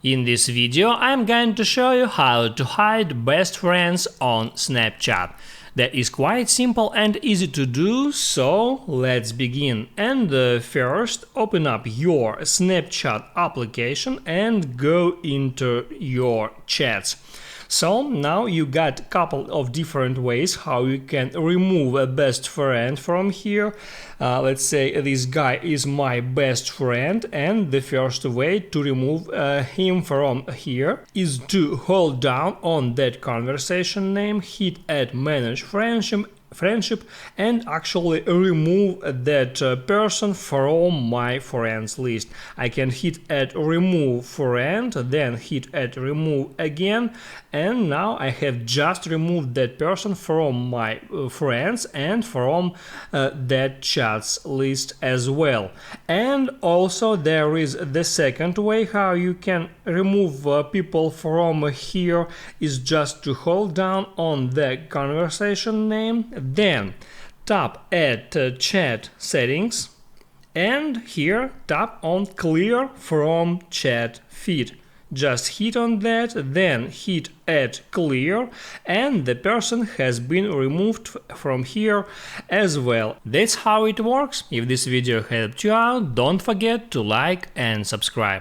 In this video I'm going to show you how to hide best friends on Snapchat. That is quite simple and easy to do, so let's begin. And first open up your Snapchat application and go into your chats. So now you got a couple of different ways how you can remove a best friend from here. Let's say this guy is my best friend, and the first way to remove him from here is to hold down on that conversation name, hit add manage friendship and actually remove that person from my friends list. I can hit add remove friend, then hit add remove again, and now I have just removed that person from my friends and from that chats list as well. And also there is the second way how you can remove people from here is just to hold down on the conversation name, then tap add chat settings, and here tap on clear from chat feed. Just hit on that, then hit add clear, and the person has been removed from here as well. That's how it works. If this video helped you out, don't forget to like and subscribe.